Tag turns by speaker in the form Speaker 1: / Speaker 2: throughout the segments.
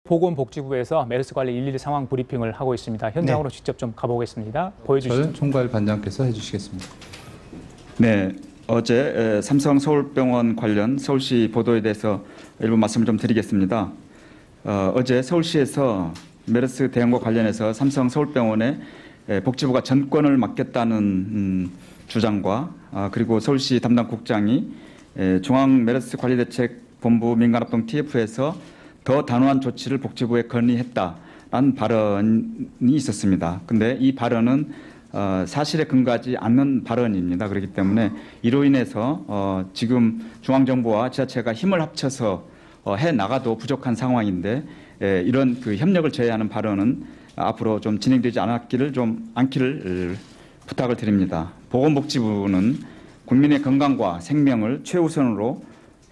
Speaker 1: 보건복지부에서 메르스 관리 112 상황 브리핑을 하고 있습니다. 현장으로 직접 좀 가보겠습니다. 보여주시죠.
Speaker 2: 저는 총괄 반장께서 해주시겠습니다.
Speaker 3: 네, 어제 삼성 서울병원 관련 서울시 보도에 대해서 일부 말씀을 좀 드리겠습니다. 어제 서울시에서 메르스 대응과 관련해서 삼성 서울병원에 복지부가 전권을 맡겼다는 주장과 그리고 서울시 담당 국장이 중앙메르스관리대책본부 민간합동 TF에서 더 단호한 조치를 복지부에 건의했다라는 발언이 있었습니다. 근데 이 발언은 사실에 근거하지 않는 발언입니다. 그렇기 때문에 이로 인해서 지금 중앙정부와 지자체가 힘을 합쳐서 해 나가도 부족한 상황인데 이런 그 협력을 제외하는 발언은 앞으로 좀 진행되지 않기를 부탁을 드립니다. 보건복지부는 국민의 건강과 생명을 최우선으로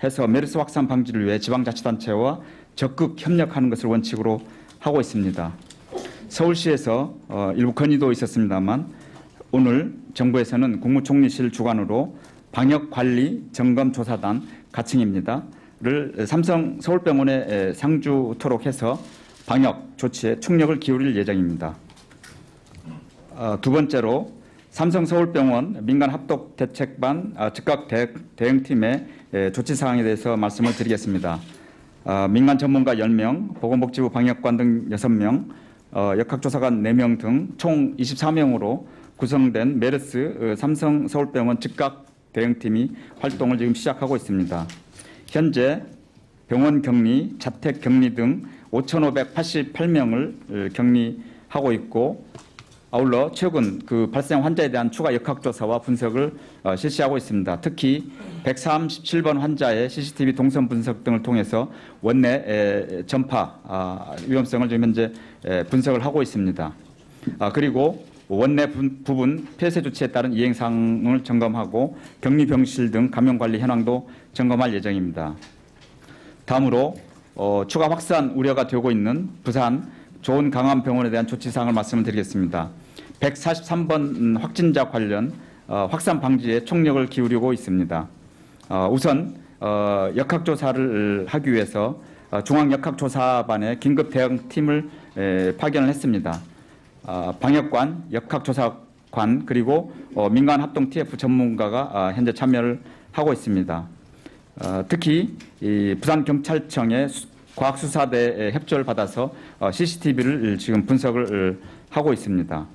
Speaker 3: 해서 메르스 확산 방지를 위해 지방자치단체와 적극 협력하는 것을 원칙으로 하고 있습니다. 서울시에서 일부 건의도 있었습니다만 오늘 정부에서는 국무총리실 주관으로 방역관리점검조사단 가칭입니다.를 삼성 서울병원에 상주토록 해서 방역 조치에 총력을 기울일 예정입니다. 두 번째로 삼성 서울병원 민간합동대책반 즉각 대응팀의 조치 사항에 대해서 말씀을 드리겠습니다. 민간 전문가 10명, 보건복지부 방역관 등 6명, 역학조사관 4명 등 총 24명으로 구성된 메르스 삼성 서울병원 즉각 대응팀이 활동을 지금 시작하고 있습니다. 현재 병원 격리, 자택 격리 등 5,588명을 격리하고 있고 아울러 최근 그 발생 환자에 대한 추가 역학조사와 분석을 실시하고 있습니다. 특히 137번 환자의 CCTV 동선 분석 등을 통해서 원내 전파 위험성을 지금 현재 분석을 하고 있습니다. 그리고 원내 부분 폐쇄 조치에 따른 이행 사항을 점검하고 격리 병실 등 감염 관리 현황도 점검할 예정입니다. 다음으로 추가 확산 우려가 되고 있는 부산 조은강암병원에 대한 조치 사항을 말씀을 드리겠습니다. 143번 확진자 관련 확산 방지에 총력을 기울이고 있습니다. 우선 역학조사를 하기 위해서 중앙역학조사반의 긴급 대응팀을 파견을 했습니다. 방역관, 역학조사관 그리고 민간합동 TF 전문가가 현재 참여를 하고 있습니다. 특히 부산경찰청의 과학수사대의 협조를 받아서 CCTV를 지금 분석을 하고 있습니다.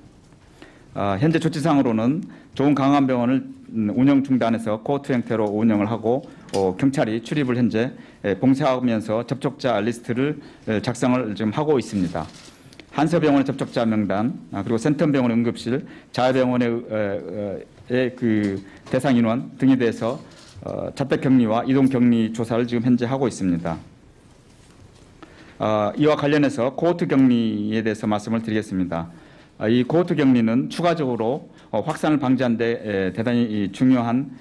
Speaker 3: 현재 조치상으로는 조은강암병원을 운영 중단해서 코호트 형태로 운영을 하고 경찰이 출입을 현재 봉쇄하면서 접촉자 리스트를 작성을 지금 하고 있습니다. 한서병원의 접촉자 명단 그리고 센텀병원의 응급실, 자해병원의 그 대상 인원 등에 대해서 자택격리와 이동격리 조사를 지금 현재 하고 있습니다. 이와 관련해서 코호트 격리에 대해서 말씀을 드리겠습니다. 이 코호트 격리는 추가적으로 확산을 방지하는 데 대단히 중요한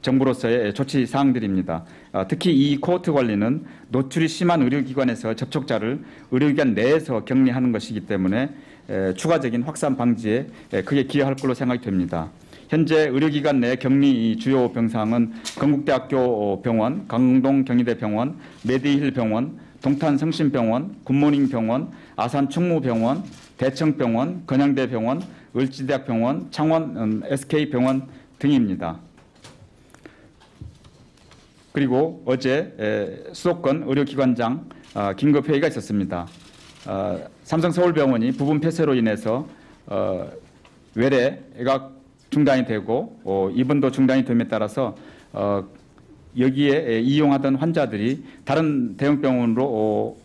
Speaker 3: 정부로서의 조치 사항들입니다. 특히 이 코호트 관리는 노출이 심한 의료기관에서 접촉자를 의료기관 내에서 격리하는 것이기 때문에 추가적인 확산 방지에 크게 기여할 걸로 생각이 됩니다. 현재 의료기관 내 격리 주요 병상은 건국대학교 병원, 강동경희대병원, 메디힐병원, 동탄성심병원, 굿모닝병원, 아산충무병원, 대청병원, 건양대병원, 을지대학병원, 창원 SK병원 등입니다. 그리고 어제 수도권 의료기관장 긴급회의가 있었습니다. 삼성서울병원이 부분 폐쇄로 인해서 외래가 중단이 되고 입원도 중단이 됨에 따라서 여기에 이용하던 환자들이 다른 대형병원으로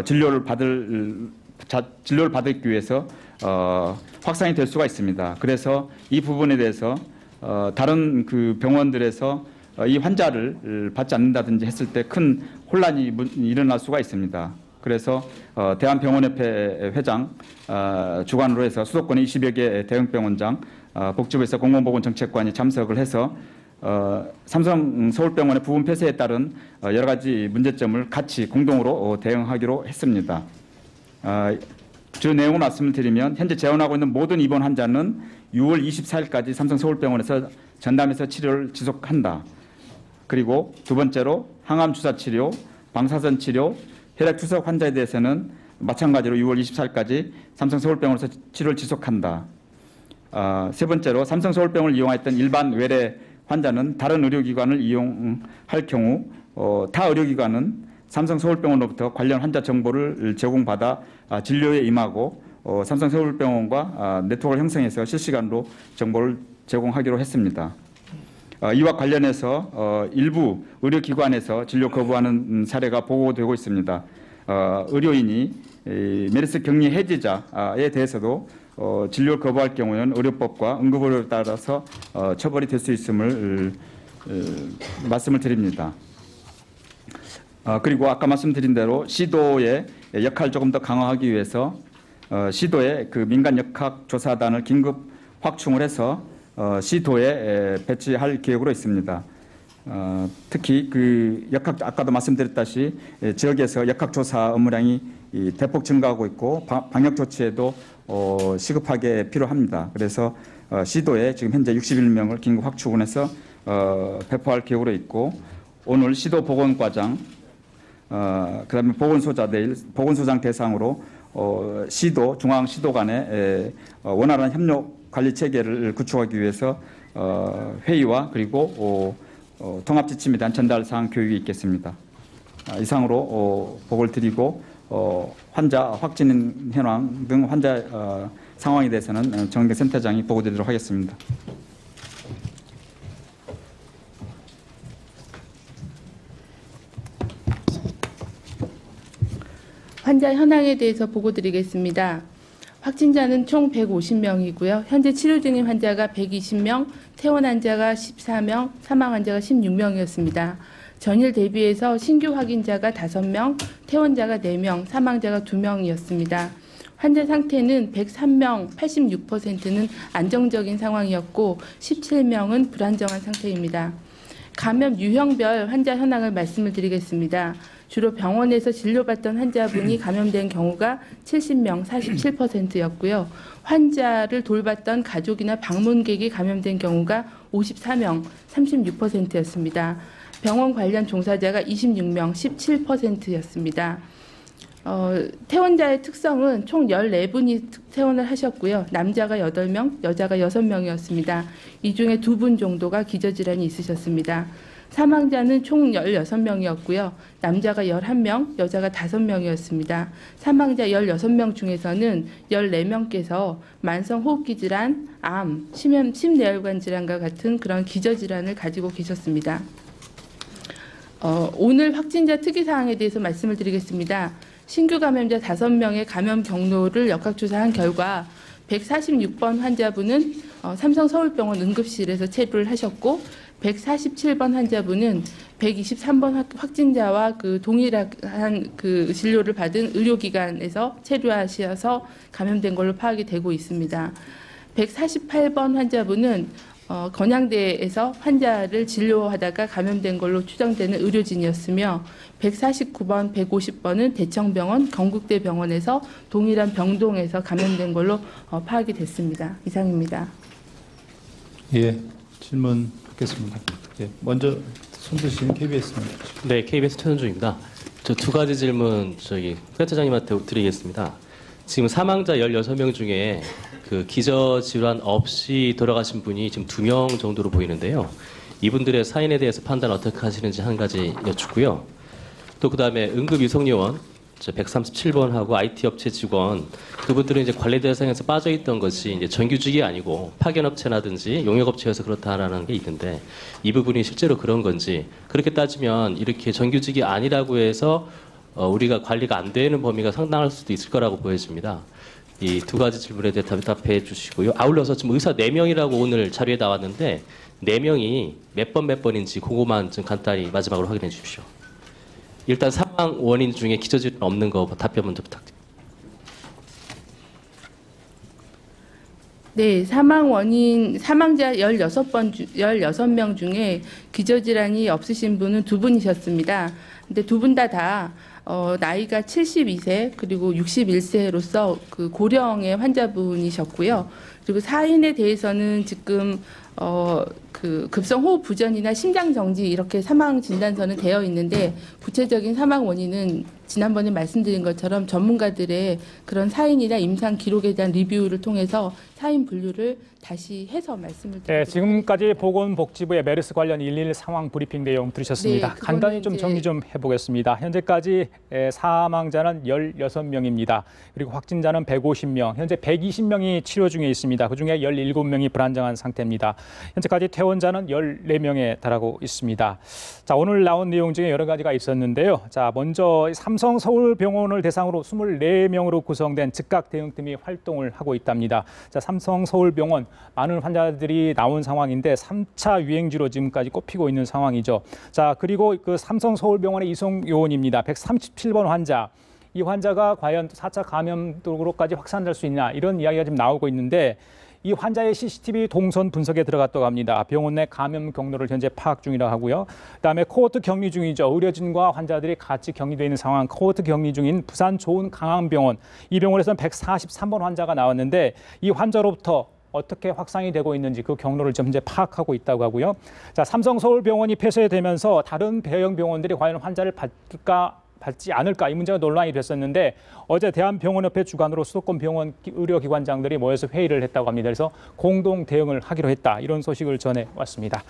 Speaker 3: 진료를 받기 위해서 확산이 될 수가 있습니다. 그래서 이 부분에 대해서 다른 그 병원들에서 이 환자를 받지 않는다든지 했을 때 큰 혼란이 일어날 수가 있습니다. 그래서 대한병원협회 회장 주관으로 해서 수도권의 20여 개 대형병원장 복지부에서 공공보건정책관이 참석을 해서 삼성 서울병원의 부분 폐쇄에 따른 여러 가지 문제점을 같이 공동으로 대응하기로 했습니다. 주 내용을 말씀을 드리면 현재 재원하고 있는 모든 입원 환자는 6월 24일까지 삼성 서울병원에서 전담해서 치료를 지속한다. 그리고 두 번째로 항암 주사 치료, 방사선 치료, 혈액 투석 환자에 대해서는 마찬가지로 6월 24일까지 삼성서울병원에서 치료를 지속한다. 세 번째로 삼성서울병원을 이용했던 일반 외래 환자는 다른 의료기관을 이용할 경우 타 의료기관은 삼성서울병원으로부터 관련 환자 정보를 제공받아 진료에 임하고 삼성서울병원과 네트워크를 형성해서 실시간으로 정보를 제공하기로 했습니다. 이와 관련해서 일부 의료기관에서 진료 거부하는 사례가 보고되고 있습니다. 의료인이 메르스 격리 해지자에 대해서도 진료를 거부할 경우에는 의료법과 응급의료에 따라서 처벌이 될 수 있음을 말씀을 드립니다. 그리고 아까 말씀드린 대로 시도의 역할을 조금 더 강화하기 위해서 시도의 그 민간 역학조사단을 긴급 확충을 해서 시도에 배치할 계획으로 있습니다. 특히 그 아까도 말씀드렸다시피 지역에서 역학조사 업무량이 대폭 증가하고 있고 방역 조치에도 시급하게 필요합니다. 그래서 시도에 지금 현재 61명을 긴급 확충해서 배포할 계획으로 있고 오늘 시도 보건과장 그다음에 보건소장 대상으로 시도 중앙 시도 간에 원활한 협력 관리 체계를 구축하기 위해서 회의와 그리고 통합 지침에 대한 전달 사항 교육이 있겠습니다. 이상으로 보고를 드리고 환자 확진 현황 등 환자 상황에 대해서는 정경센터장이 보고드리도록 하겠습니다.
Speaker 4: 환자 현황에 대해서 보고드리겠습니다. 확진자는 총 150명이고요. 현재 치료 중인 환자가 120명, 퇴원 환자가 14명, 사망 환자가 16명이었습니다. 전일 대비해서 신규 확진자가 5명, 퇴원자가 4명, 사망자가 2명이었습니다. 환자 상태는 103명, 86%는 안정적인 상황이었고 17명은 불안정한 상태입니다. 감염 유형별 환자 현황을 말씀을 드리겠습니다. 주로 병원에서 진료받던 환자분이 감염된 경우가 70명, 47%였고요. 환자를 돌봤던 가족이나 방문객이 감염된 경우가 54명, 36%였습니다. 병원 관련 종사자가 26명, 17%였습니다. 퇴원자의 특성은 총 14분이 퇴원을 하셨고요. 남자가 8명, 여자가 6명이었습니다. 이 중에 2분 정도가 기저질환이 있으셨습니다. 사망자는 총 16명이었고요. 남자가 11명, 여자가 5명이었습니다. 사망자 16명 중에서는 14명께서 만성호흡기 질환, 암, 심내혈관 질환과 같은 그런 기저질환을 가지고 계셨습니다. 오늘 확진자 특이사항에 대해서 말씀을 드리겠습니다. 신규 감염자 5명의 감염 경로를 역학조사한 결과 146번 환자분은 삼성서울병원 응급실에서 체류를 하셨고 147번 환자분은 123번 확진자와 그 동일한 그 진료를 받은 의료기관에서 체류하셔서 감염된 걸로 파악이 되고 있습니다. 148번 환자분은 건양대에서 환자를 진료하다가 감염된 걸로 추정되는 의료진이었으며 149번, 150번은 대청병원, 경북대병원에서 동일한 병동에서 감염된 걸로 파악이 됐습니다. 이상입니다.
Speaker 2: 예, 질문 받겠습니다. 예, 먼저 손 드신 KBS입니다.
Speaker 5: 네, KBS 최선주입니다. 저 2가지 질문 센터장님한테 드리겠습니다. 지금 사망자 16명 중에 그 기저질환 없이 돌아가신 분이 지금 2명 정도로 보이는데요. 이분들의 사인에 대해서 판단 어떻게 하시는지 한 가지 여쭙고요. 또 그다음에 응급이송요원 137번하고 IT 업체 직원 그분들은 이제 관리 대상에서 빠져 있던 것이 이제 정규직이 아니고 파견 업체라든지 용역 업체여서 그렇다라는 게 있는데 이 부분이 실제로 그런 건지 그렇게 따지면 이렇게 정규직이 아니라고 해서 우리가 관리가 안 되는 범위가 상당할 수도 있을 거라고 보여집니다. 이 2가지 질문에 대해 답해 주시고요. 아울러서 지금 의사 4명이라고 오늘 자료에 나왔는데 4명이 몇 번인지 그거만 좀 간단히 마지막으로 확인해 주십시오. 일단 사망 원인 중에 기저질환 없는 거 답변 먼저 부탁드립니다.
Speaker 4: 네, 사망자 16명 중에 기저질환이 없으신 분은 2분이셨습니다. 근데 2분 다 나이가 72세 그리고 61세로서 그 고령의 환자분이셨고요. 그리고 사인에 대해서는 지금 그 급성호흡 부전이나 심장정지 이렇게 사망 진단서는 되어 있는데 구체적인 사망 원인은 지난번에 말씀드린 것처럼 전문가들의 그런 사인이나 임상 기록에 대한 리뷰를 통해서 사인 분류를 다시 해서 말씀을 드리겠습니다.
Speaker 1: 네, 지금까지 보건복지부의 메르스 관련 112 상황 브리핑 내용 들으셨습니다.
Speaker 4: 네, 그거는
Speaker 1: 간단히 좀
Speaker 4: 이제
Speaker 1: 정리 좀 해보겠습니다. 현재까지 사망자는 16명입니다. 그리고 확진자는 150명, 현재 120명이 치료 중에 있습니다. 그중에 17명이 불안정한 상태입니다. 현재까지 퇴원자는 14명에 달하고 있습니다. 자, 오늘 나온 내용 중에 여러 가지가 있었는데요. 자, 먼저 삼성 서울병원을 대상으로 24명으로 구성된 즉각 대응팀이 활동을 하고 있답니다. 자, 삼성 서울병원 많은 환자들이 나온 상황인데 3차 유행지로 지금까지 꼽히고 있는 상황이죠. 자, 그리고 그 삼성 서울병원의 이송 요원입니다. 137번 환자. 이 환자가 과연 4차 감염도로까지 확산될 수 있냐 이런 이야기가 지금 나오고 있는데 이 환자의 CCTV 동선 분석에 들어갔다고 합니다. 병원 내 감염 경로를 현재 파악 중이라 하고요. 그다음에 코호트 격리 중이죠. 의료진과 환자들이 같이 격리되어 있는 상황, 코호트 격리 중인 부산 좋은강암병원. 이 병원에서는 143번 환자가 나왔는데 이 환자로부터 어떻게 확산이 되고 있는지 그 경로를 현재 파악하고 있다고 하고요. 자, 삼성 서울병원이 폐쇄되면서 다른 대형 병원들이 과연 환자를 받지 않을까 이 문제가 논란이 됐었는데 어제 대한병원협회 주관으로 수도권 병원 의료기관장들이 모여서 회의를 했다고 합니다. 그래서 공동 대응을 하기로 했다 이런 소식을 전해왔습니다.